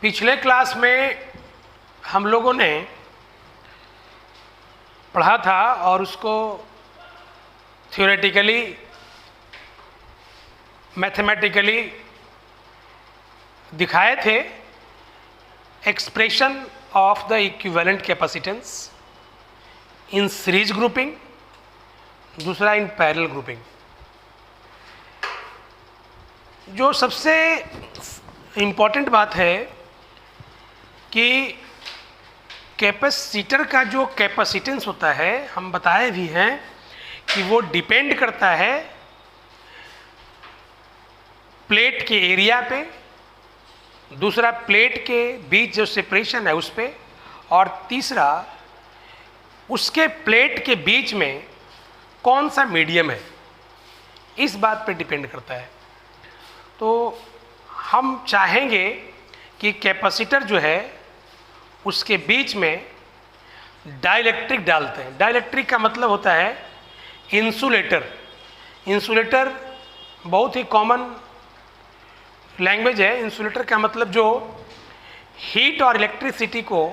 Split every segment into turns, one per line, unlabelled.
पिछले क्लास में हम लोगों ने पढ़ा था और उसको थ्योरेटिकली मैथमेटिकली दिखाए थे। Expression of the equivalent capacitance in series grouping, दूसरा इन पैरेलल ग्रुपिंग। जो सबसे इम्पॉर्टेंट बात है कि कैपेसिटर का जो कैपेसिटेंस होता है, हम बताए भी हैं कि वो डिपेंड करता है प्लेट के एरिया पे, दूसरा प्लेट के बीच जो सेपरेशन है उस पे, और तीसरा उसके प्लेट के बीच में कौन सा मीडियम है, इस बात पे डिपेंड करता है। तो हम चाहेंगे कि कैपेसिटर जो है उसके बीच में डाइलेक्ट्रिक डालते हैं। डाइलेक्ट्रिक का मतलब होता है इंसुलेटर। इंसुलेटर बहुत ही कॉमन लैंग्वेज है। इंसुलेटर का मतलब जो हीट और इलेक्ट्रिसिटी को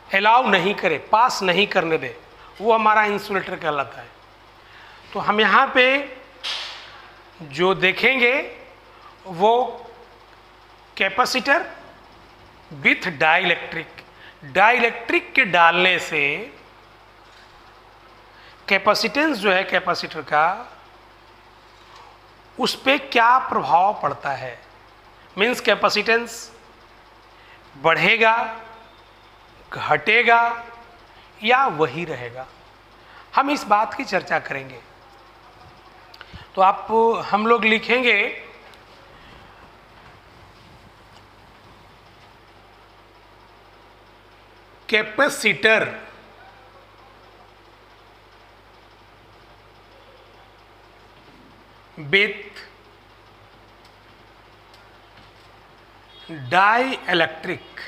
अलाउ नहीं करे, पास नहीं करने दे, वो हमारा इंसुलेटर कहलाता है। तो हम यहाँ पे जो देखेंगे वो कैपेसिटर विथ डाइलेक्ट्रिक। डाइलेक्ट्रिक के डालने से कैपेसिटेंस जो है कैपेसिटर का, उस पे क्या प्रभाव पड़ता है। मीन्स कैपेसिटेंस बढ़ेगा, घटेगा या वही रहेगा, हम इस बात की चर्चा करेंगे। तो हम लोग लिखेंगे capacitor with dielectric.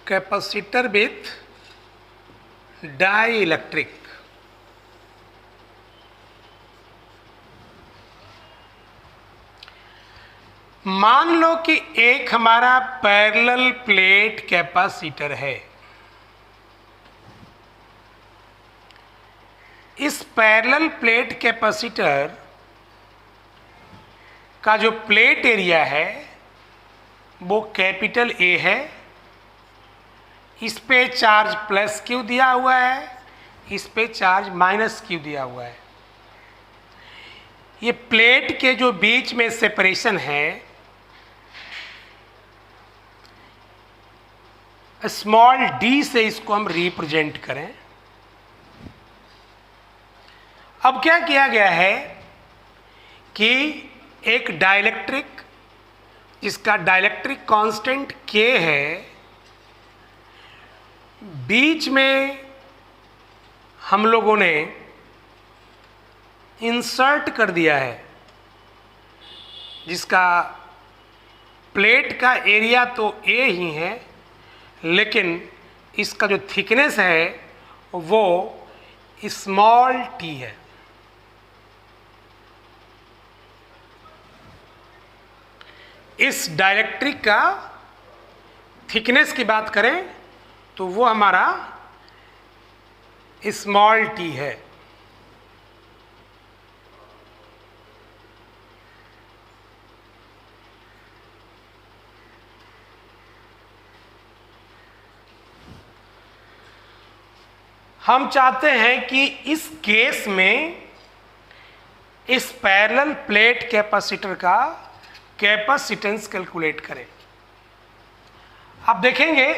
Capacitor with dielectric. मान लो कि एक हमारा पैरेलल प्लेट कैपेसिटर है। इस पैरेलल प्लेट कैपेसिटर का जो प्लेट एरिया है वो कैपिटल ए है। इस पे चार्ज प्लस क्यू दिया हुआ है, इस पे चार्ज माइनस क्यू दिया हुआ है। ये प्लेट के जो बीच में सेपरेशन है, स्मॉल डी से इसको हम रिप्रेजेंट करें। अब क्या किया गया है कि एक डाइलेक्ट्रिक, इसका डाइलेक्ट्रिक कांस्टेंट के है, बीच में हम लोगों ने इंसर्ट कर दिया है, जिसका प्लेट का एरिया तो ए ही है, लेकिन इसका जो थिकनेस है वो स्मॉल टी है। इस डाइलेक्ट्रिक का थिकनेस की बात करें तो वो हमारा स्मॉल टी है। हम चाहते हैं कि इस केस में इस पैरेलल प्लेट कैपेसिटर का कैपेसिटेंस कैलकुलेट करें। आप देखेंगे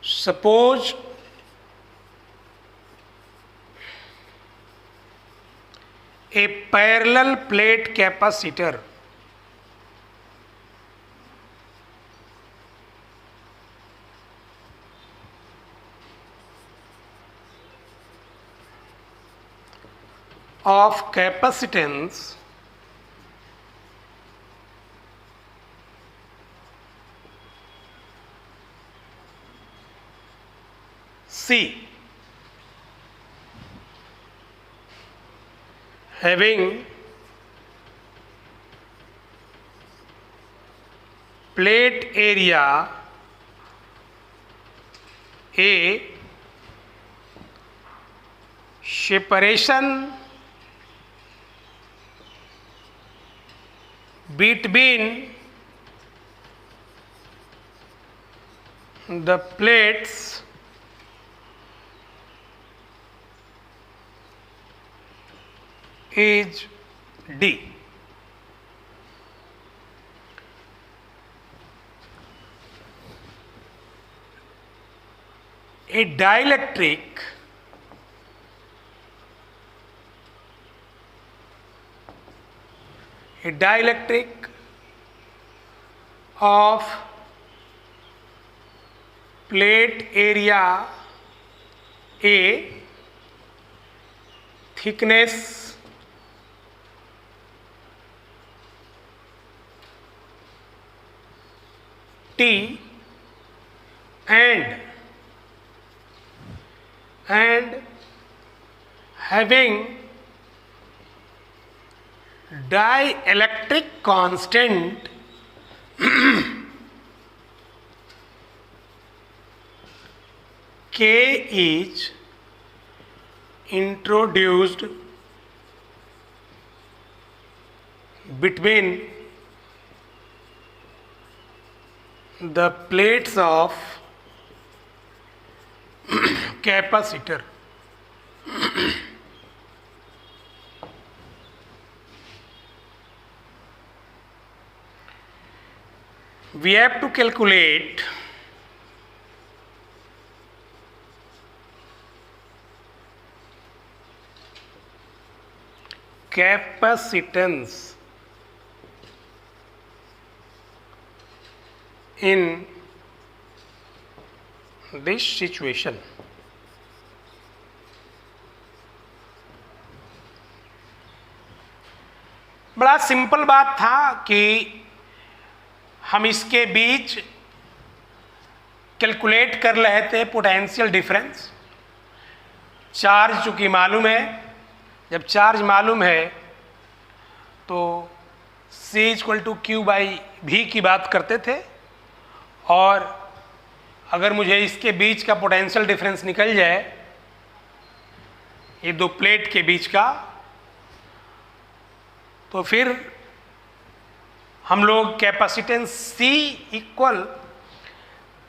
suppose A parallel plate capacitor of capacitance C having plate area A, separation between the plates is D. A dielectric of plate area A, thickness T, and having dielectric constant K is introduced between the plates of capacitor. We have to calculate capacitance in this situation. बड़ा simple बात था कि हम इसके बीच calculate कर रहे थे potential difference. Charge चूँकि मालूम है, जब चार्ज मालूम है तो C = Q/V की बात करते थे, और अगर मुझे इसके बीच का पोटेंशियल डिफरेंस निकल जाए, ये दो प्लेट के बीच का, तो फिर हम लोग कैपेसिटेंस C =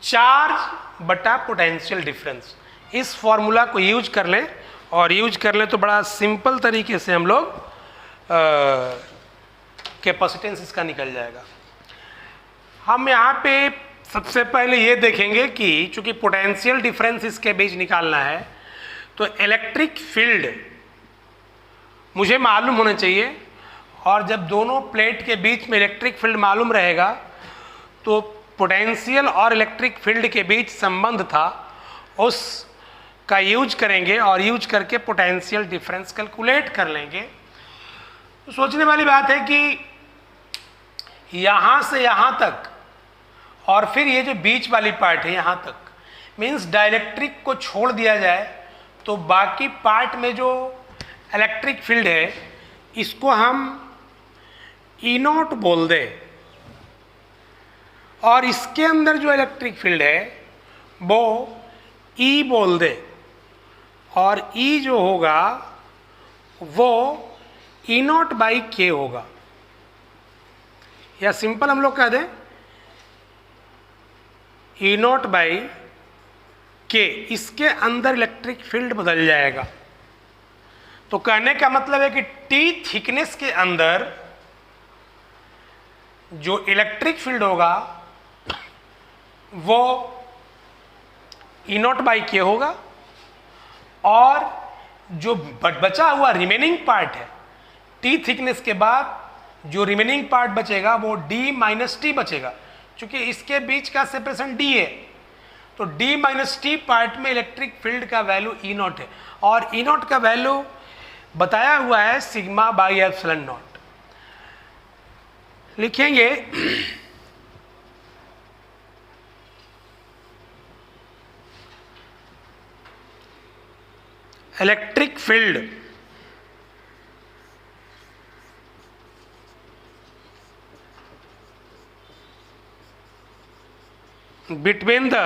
चार्ज बटा पोटेंशियल डिफरेंस, इस फॉर्मूला को यूज कर लें, और यूज कर लें तो बड़ा सिंपल तरीके से हम लोग कैपेसिटेंस इसका निकल जाएगा। हम यहाँ पे सबसे पहले ये देखेंगे कि चूंकि पोटेंशियल डिफरेंस इसके बीच निकालना है, तो इलेक्ट्रिक फील्ड मुझे मालूम होना चाहिए, और जब दोनों प्लेट के बीच में इलेक्ट्रिक फील्ड मालूम रहेगा तो पोटेंशियल और इलेक्ट्रिक फील्ड के बीच संबंध था, उस का यूज करेंगे, और यूज करके पोटेंशियल डिफरेंस कैलकुलेट कर लेंगे। तो सोचने वाली बात है कि यहाँ से यहाँ तक, और फिर ये जो बीच वाली पार्ट है यहाँ तक, मीन्स डाइलेक्ट्रिक को छोड़ दिया जाए तो बाकी पार्ट में जो इलेक्ट्रिक फील्ड है इसको हम E0 बोल दें, और इसके अंदर जो इलेक्ट्रिक फील्ड है वो E बोल दें, और E जो होगा वो E0/K होगा, या सिंपल हम लोग कह दें E0/K। इसके अंदर इलेक्ट्रिक फील्ड बदल जाएगा। तो कहने का मतलब है कि T थिकनेस के अंदर जो इलेक्ट्रिक फील्ड होगा वो E0/K होगा, और जो बचा हुआ रिमेनिंग पार्ट है T थिकनेस के बाद जो रिमेनिंग पार्ट बचेगा वो D-T बचेगा। चूंकि इसके बीच का सेपरेशन D है, तो D-T पार्ट में इलेक्ट्रिक फील्ड का वैल्यू E0 है, और E0 का वैल्यू बताया हुआ है σ/ε0। लिखेंगे electric field between the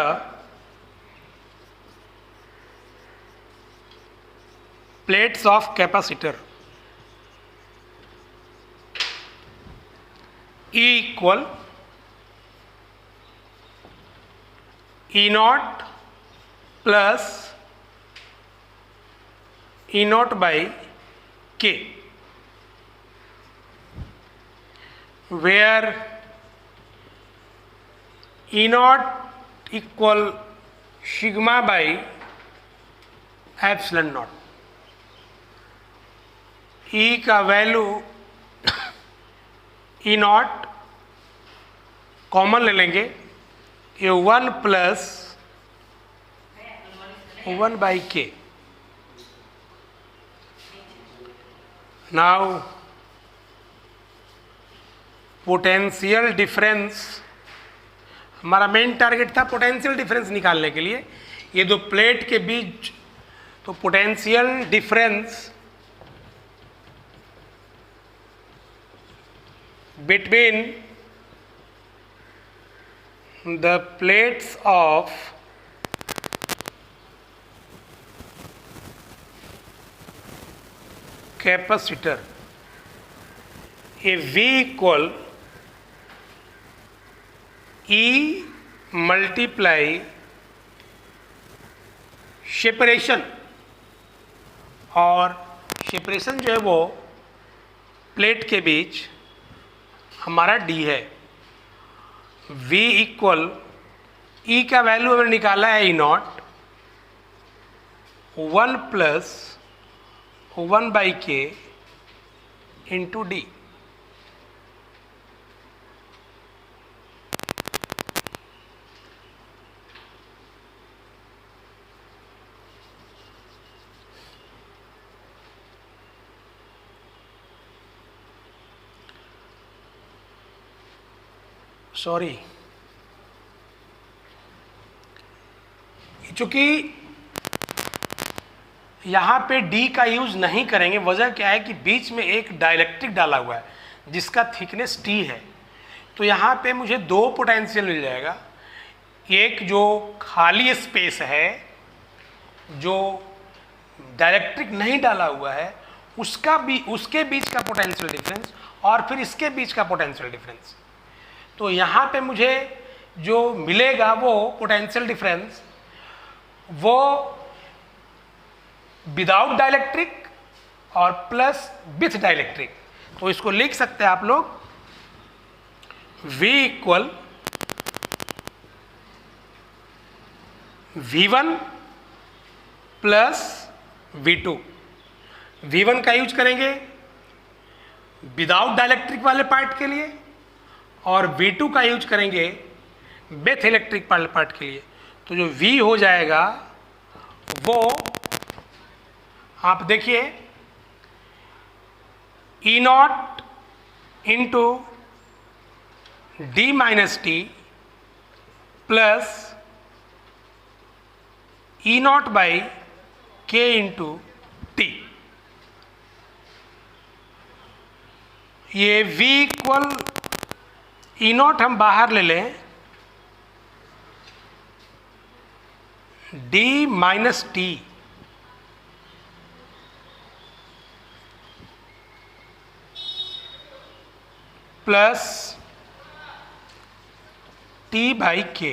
plates of capacitor E equal E naught plus E naught by K, where E naught equal sigma by epsilon not. E का value E not common ले लेंगे, ये 1 plus 1 by के। Now potential difference, हमारा main target था potential difference निकालने के लिए, ये दो प्लेट के बीच, तो potential difference between the plates of capacitor, A V equal E multiply separation, और सेपरेशन जो है वो प्लेट के बीच हमारा D है। V इक्वल E का वैल्यू हमने निकाला है E नॉट, 1 प्लस 1 बाई के इंटू डी। सॉरी, चूंकि यहाँ पे D का यूज नहीं करेंगे, वजह क्या है कि बीच में एक डाइलेक्ट्रिक डाला हुआ है जिसका थिकनेस T है, तो यहाँ पे मुझे दो पोटेंशियल मिल जाएगा। एक जो खाली स्पेस है जो डाइलेक्ट्रिक नहीं डाला हुआ है उसका भी, उसके बीच का पोटेंशियल डिफरेंस, और फिर इसके बीच का पोटेंशियल डिफरेंस। तो यहाँ पे मुझे जो मिलेगा वो पोटेंशियल डिफरेंस, वो विदाउट डाइलेक्ट्रिक और प्लस विथ डाइलेक्ट्रिक। तो इसको लिख सकते हैं आप लोग V equal V1 plus V2। V1 का यूज करेंगे विदाउट डाइलेक्ट्रिक वाले पार्ट के लिए, और V2 का यूज करेंगे विथ इलेक्ट्रिक वाले पार्ट के लिए। तो जो V हो जाएगा वो आप देखिए E not into D minus T plus E not by के इंटू टी। ये V इक्वल E नॉट हम बाहर ले लें, D minus T plus T by के।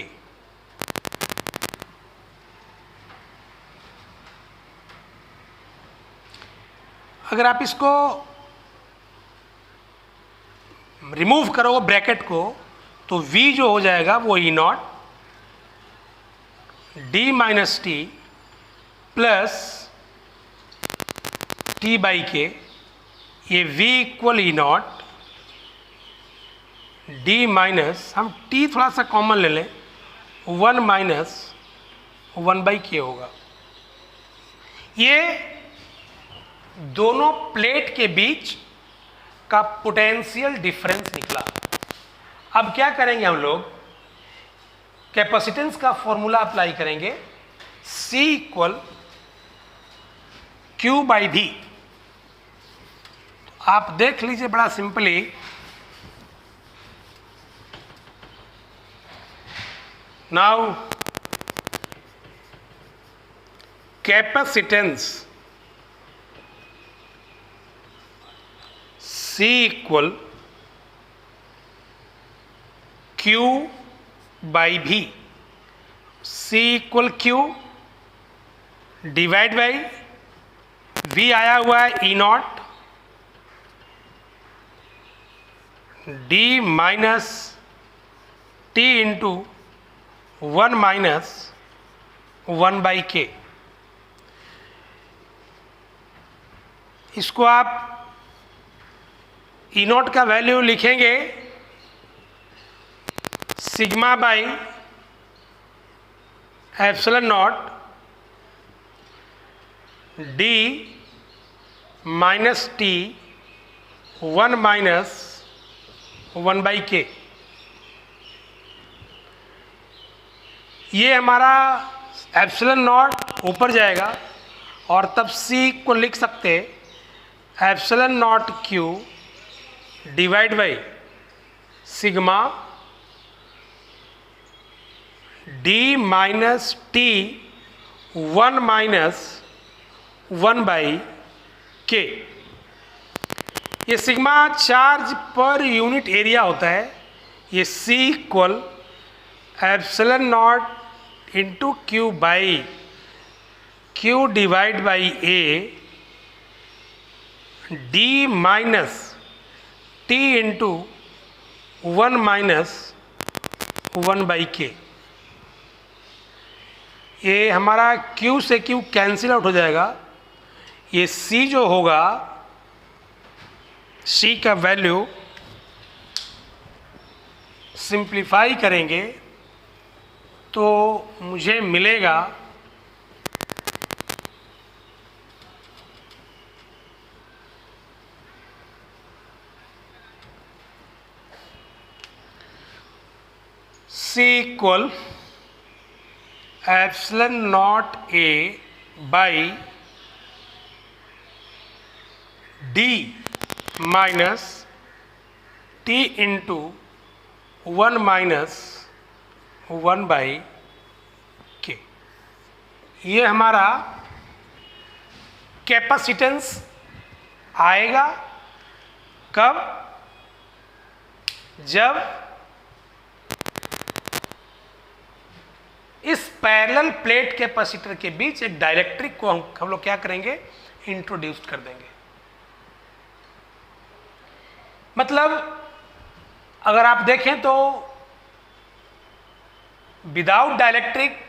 अगर आप इसको रिमूव करो ब्रैकेट को, तो V जो हो जाएगा वो E not D minus T plus T by के। ये V equal E not D minus, हम T थोड़ा सा कॉमन ले लें, 1 माइनस 1 बाई के होगा। ये दोनों प्लेट के बीच का पोटेंशियल डिफरेंस निकला। अब क्या करेंगे हम लोग, कैपेसिटेंस का फॉर्मूला अप्लाई करेंगे, C equal Q by V। आप देख लीजिए बड़ा simply, now capacitance C equal Q by V। C equal Q divide by V आया हुआ है E not D minus T into 1 minus 1 by K। इसको आप ई नॉट का वैल्यू लिखेंगे sigma by epsilon not D minus T 1 minus 1 by के। ये हमारा एप्सिलॉन नॉट ऊपर जाएगा और तब सी को लिख सकते epsilon not Q divide by sigma D minus T 1 minus 1 by के। ये sigma charge per unit area होता है। ये C equal epsilon not into Q by Q divide by A D minus T into 1 minus 1 by के। ये हमारा Q से Q cancel out हो जाएगा। ये C जो होगा, C का वैल्यू सिंप्लीफाई करेंगे तो मुझे मिलेगा C equal epsilon not A by D minus T into 1 minus 1 by के। ये हमारा कैपेसिटेंस आएगा कब? जब इस पैरेलल प्लेट कैपेसिटर के बीच एक डाइलेक्ट्रिक को हम लोग क्या करेंगे, इंट्रोड्यूस कर देंगे। मतलब अगर आप देखें तो without dielectric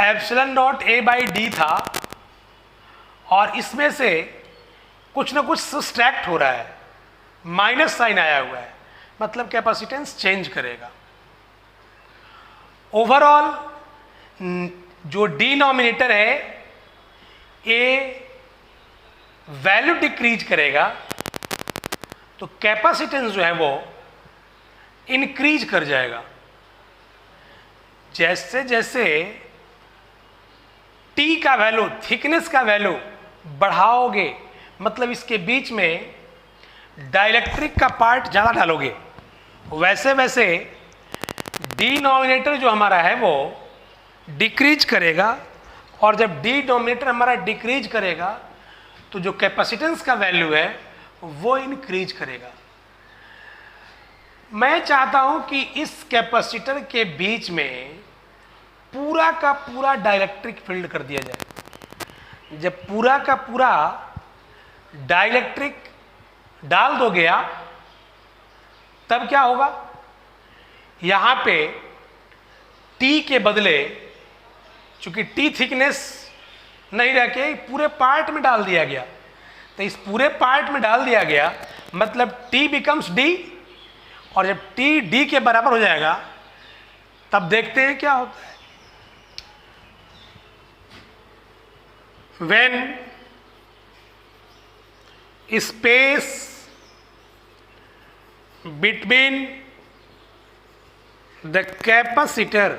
epsilon not A by D था और इसमें से कुछ ना कुछ सब्सट्रैक्ट हो रहा है, माइनस साइन आया हुआ है, मतलब कैपेसिटेंस चेंज करेगा। ओवरऑल जो डिनोमिनेटर है ए वैल्यू डिक्रीज करेगा तो कैपेसिटेंस जो है वो इंक्रीज कर जाएगा। जैसे जैसे टी का वैल्यू, थिकनेस का वैल्यू बढ़ाओगे, मतलब इसके बीच में डाइलेक्ट्रिक का पार्ट ज़्यादा डालोगे, वैसे वैसे डिनोमिनेटर जो हमारा है वो डिक्रीज करेगा। और जब डिनोमिनेटर हमारा डिक्रीज करेगा तो जो कैपेसिटेंस का वैल्यू है वो इंक्रीज करेगा। मैं चाहता हूं कि इस कैपेसिटर के बीच में पूरा का पूरा डाइलेक्ट्रिक फील्ड कर दिया जाए। जब पूरा का पूरा डाइलेक्ट्रिक डाल दोगे आप, तब क्या होगा, यहां पे T के बदले, चूंकि T थिकनेस नहीं रह के पूरे पार्ट में डाल दिया गया, तो इस पूरे पार्ट में डाल दिया गया मतलब T बिकम्स D, और जब T D के बराबर हो जाएगा तब देखते हैं क्या होता है। When space between the capacitor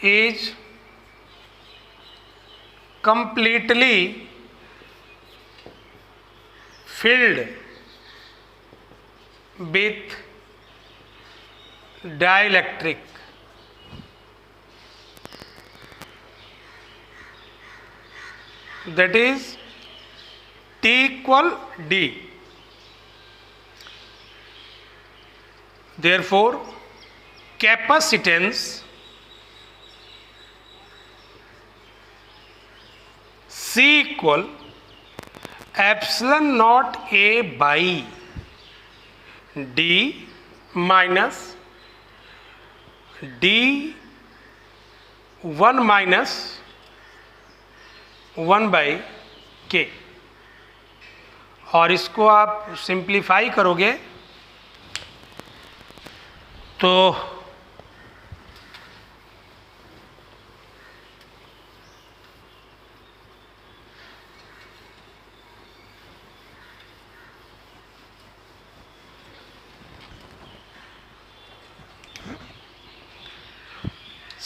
is completely filled with dielectric, that is T equal D. Therefore capacitance C equal epsilon naught A by D minus D 1 minus 1 by K। और इसको आप सिंप्लीफाई करोगे तो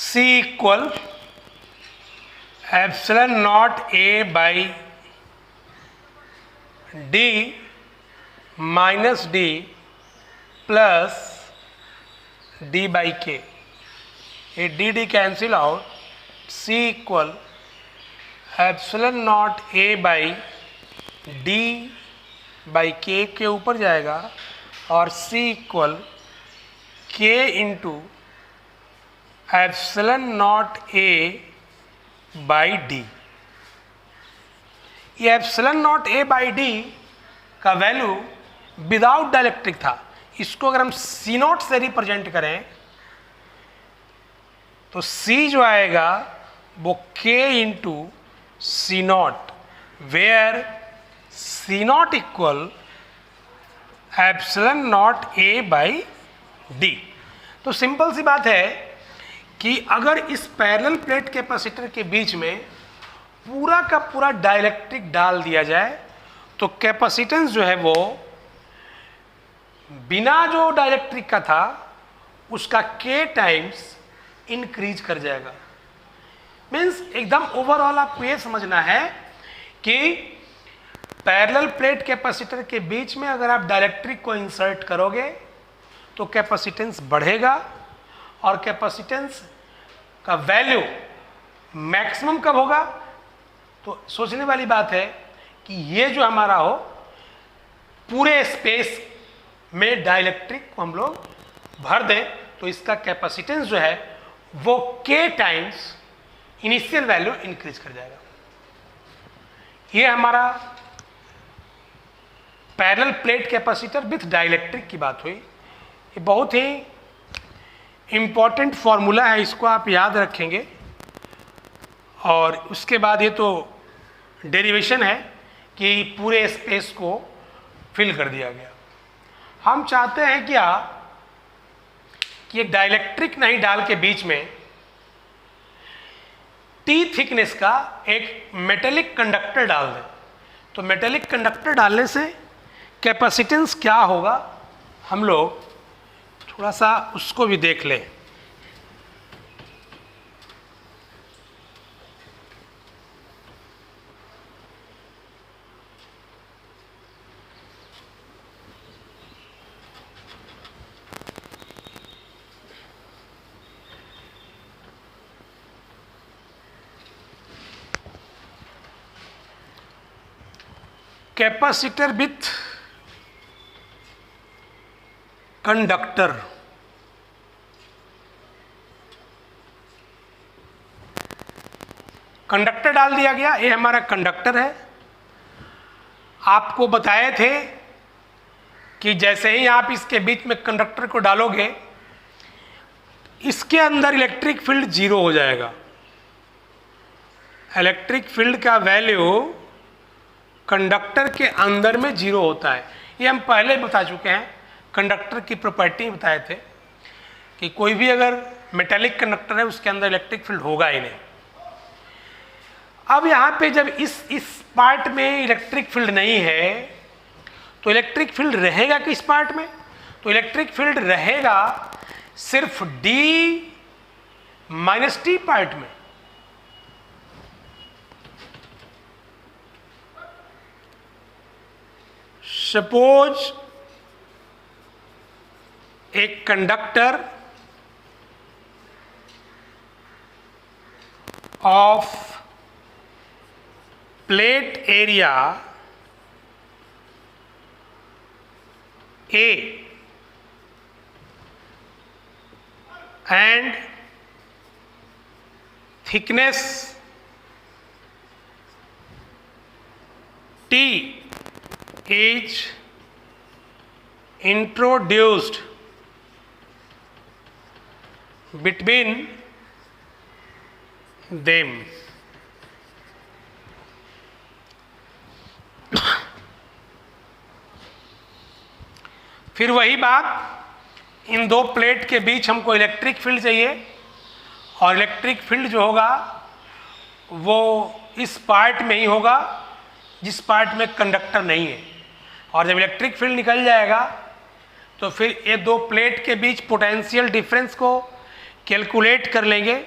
C equal epsilon naught A by D minus D plus D by K। ये D cancel out, C equal epsilon naught A by D by K के ऊपर जाएगा और C equal K into epsilon naught A by D। ये epsilon naught A by D का value without dielectric था। इसको अगर हम सी नॉट से रिप्रेजेंट करें तो सी जो आएगा वो K into C naught, where C naught equal epsilon naught A by D. तो सिंपल सी बात है कि अगर इस पैरेलल प्लेट कैपेसिटर के बीच में पूरा का पूरा डाइलेक्ट्रिक डाल दिया जाए तो कैपेसिटेंस जो है वो बिना जो डाइलेक्ट्रिक का था उसका k टाइम्स इंक्रीज कर जाएगा। मीन्स एकदम ओवरऑल आपको ये समझना है कि पैरेलल प्लेट कैपेसिटर के बीच में अगर आप डाइलेक्ट्रिक को इंसर्ट करोगे तो कैपेसिटेंस बढ़ेगा और कैपेसिटेंस का वैल्यू मैक्सिमम कब होगा। तो सोचने वाली बात है कि ये जो हमारा हो पूरे स्पेस में डाइलेक्ट्रिक को हम लोग भर दें तो इसका कैपेसिटेंस जो है वो k times initial value increase कर जाएगा। ये हमारा parallel plate capacitor with dielectric की बात हुई। ये बहुत ही इम्पॉर्टेंट फॉर्मूला है, इसको आप याद रखेंगे। और उसके बाद ये तो डेरिवेशन है कि पूरे स्पेस को फिल कर दिया गया। हम चाहते हैं क्या कि एक डाइलेक्ट्रिक नहीं डाल के बीच में टी थिकनेस का एक मेटेलिक कंडक्टर डाल दें। तो मेटेलिक कंडक्टर डालने से कैपेसिटेंस क्या होगा हम लोग थोड़ा सा उसको भी देख लें। कैपेसिटर विथ कंडक्टर, कंडक्टर डाल दिया गया। ये हमारा कंडक्टर है। आपको बताए थे कि जैसे ही आप इसके बीच में कंडक्टर को डालोगे इसके अंदर इलेक्ट्रिक फील्ड जीरो हो जाएगा। इलेक्ट्रिक फील्ड का वैल्यू कंडक्टर के अंदर में जीरो होता है। ये हम पहले बता चुके हैं, कंडक्टर की प्रॉपर्टी बताए थे कि कोई भी अगर मेटेलिक कंडक्टर है उसके अंदर इलेक्ट्रिक फील्ड होगा ही नहीं। अब यहाँ पे जब इस पार्ट में इलेक्ट्रिक फील्ड नहीं है तो इलेक्ट्रिक फील्ड रहेगा किस पार्ट में। तो इलेक्ट्रिक फील्ड रहेगा सिर्फ D माइनस T पार्ट में। सपोज एक conductor of plate area A and thickness T is introduced between them. फिर वही बात, इन दो प्लेट के बीच हमको इलेक्ट्रिक फील्ड चाहिए और इलेक्ट्रिक फील्ड जो होगा वो इस पार्ट में ही होगा जिस पार्ट में कंडक्टर नहीं है। और जब इलेक्ट्रिक फील्ड निकल जाएगा तो फिर ये दो प्लेट के बीच पोटेंशियल डिफरेंस को कैलकुलेट कर लेंगे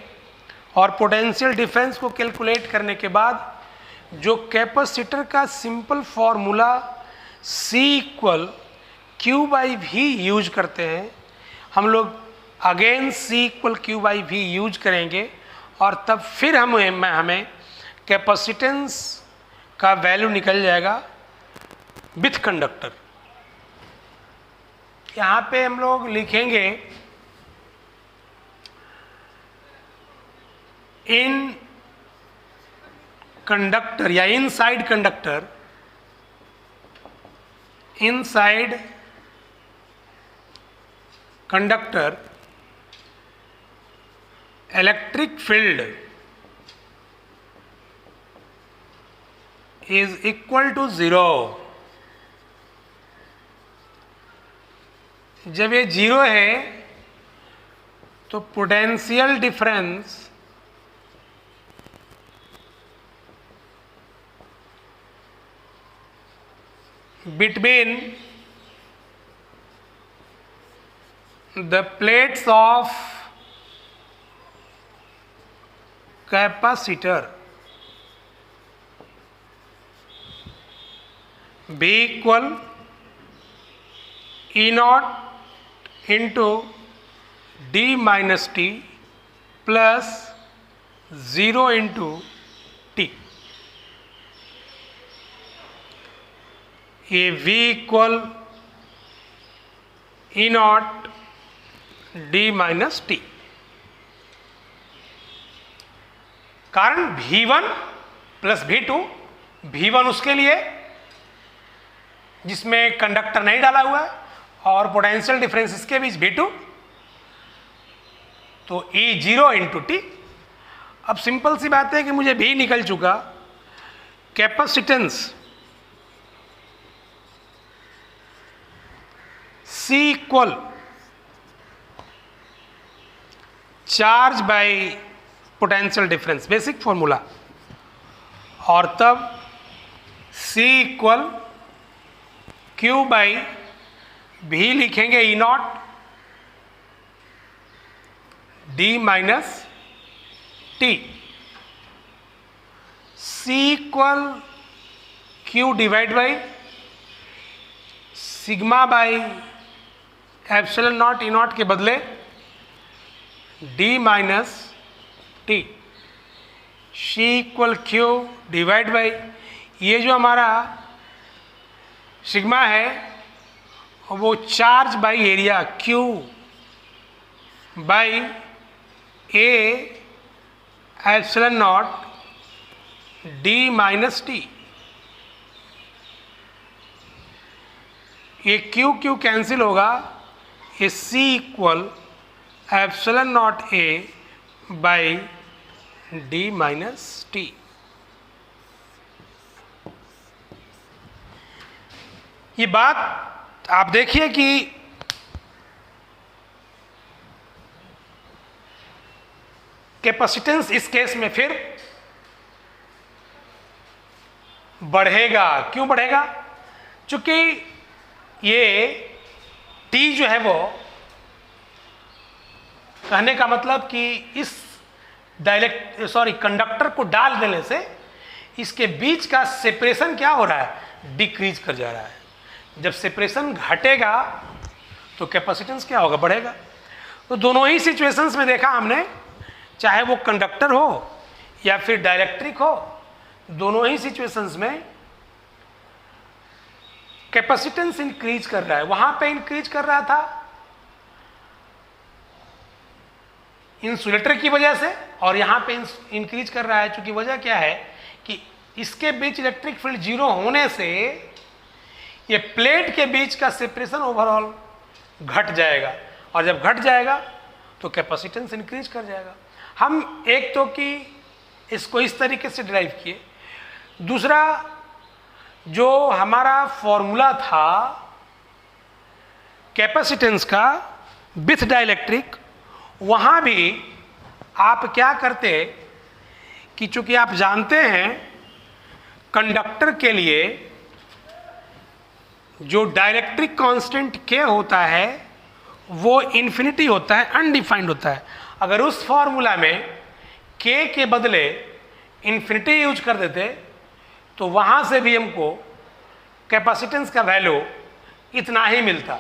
और पोटेंशियल डिफरेंस को कैलकुलेट करने के बाद जो कैपेसिटर का simple formula C equal Q by V use करते हैं, हम लोग again C equal Q by V use करेंगे और तब फिर हमें कैपेसिटेंस का वैल्यू निकल जाएगा विथ कंडक्टर। यहाँ पे हम लोग लिखेंगे इन कंडक्टर या inside conductor, inside conductor electric field is equal to 0। जब ये 0 है तो potential difference between the plates of capacitor B equal E naught into D minus T plus 0 into T। ये V equal E not D minus T. कारण V1 plus V2, V1 उसके लिए जिसमें conductor नहीं डाला हुआ है और पोटेंशियल डिफरेंस इसके बीच V2, तो E0 इंटू टी। अब सिंपल सी बात है कि मुझे V निकल चुका, capacitance C equal charge by potential difference, basic formula, और तब C equal Q by V लिखेंगे E not D minus T। C equal Q divide by sigma by epsilon not E not के बदले D minus T. C equal Q divide by ये जो हमारा sigma है वो charge by area Q by A epsilon not D minus T. ये Q Q cancel होगा, ये C equal epsilon not A by D minus T. ये बात आप देखिए कि कैपेसिटेंस इस केस में फिर बढ़ेगा। क्यों बढ़ेगा? चूंकि ये T जो है वो, कहने का मतलब कि इस कंडक्टर को डाल देने से इसके बीच का सेपरेशन क्या हो रहा है? डिक्रीज कर जा रहा है। जब सेपरेशन घटेगा तो कैपेसिटेंस क्या होगा, बढ़ेगा। तो दोनों ही सिचुएशंस में देखा हमने, चाहे वो कंडक्टर हो या फिर डाइलेक्ट्रिक हो, दोनों ही सिचुएशंस में कैपेसिटेंस इंक्रीज कर रहा है। वहां पे इंक्रीज कर रहा था इंसुलेटर की वजह से, और यहां पे इंक्रीज कर रहा है, क्योंकि वजह क्या है कि इसके बीच इलेक्ट्रिक फील्ड जीरो होने से ये प्लेट के बीच का सेपरेशन ओवरऑल घट जाएगा, और जब घट जाएगा तो कैपेसिटेंस इंक्रीज कर जाएगा। हम एक तो कि इसको इस तरीके से ड्राइव किए। दूसरा, जो हमारा फॉर्मूला था कैपेसिटेंस का विथ डाइलेक्ट्रिक, वहां भी आप क्या करते कि चूंकि आप जानते हैं कंडक्टर के लिए जो डाइलेक्ट्रिक कांस्टेंट K होता है वो इन्फिनिटी होता है, अनडिफाइंड होता है। अगर उस फॉर्मूला में K के बदले इन्फिनिटी यूज कर देते तो वहां से भी हमको कैपेसिटेंस का वैल्यू इतना ही मिलता।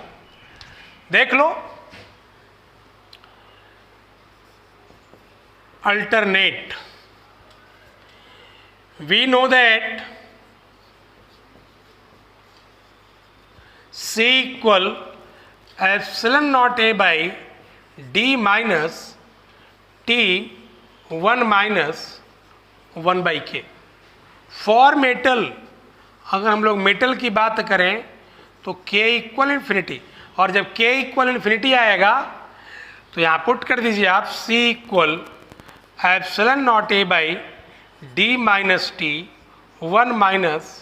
देख लो, alternate, we know that C equal epsilon not A by D minus T 1 minus 1 by K। For metal, अगर हम लोग मेटल की बात करें तो K इक्वल इन्फिनिटी, और जब K इक्वल इन्फिनिटी आएगा तो यहाँ पुट कर दीजिए आप C equal epsilon not A by D minus T 1 minus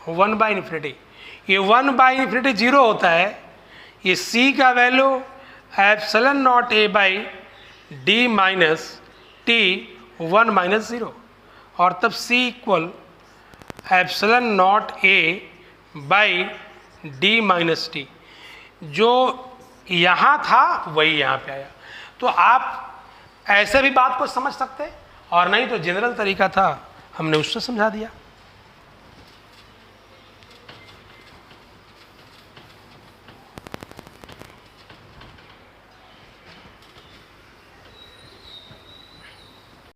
1 by infinity. ये 1 बाई इन्फिनिटी जीरो होता है, ये C का value epsilon not A by D minus T 1 minus 0, और तब C equal epsilon not A by D minus T। जो यहाँ था वही यहाँ पे आया। तो आप ऐसे भी बात को समझ सकते, और नहीं तो जनरल तरीका था हमने उससे समझा दिया।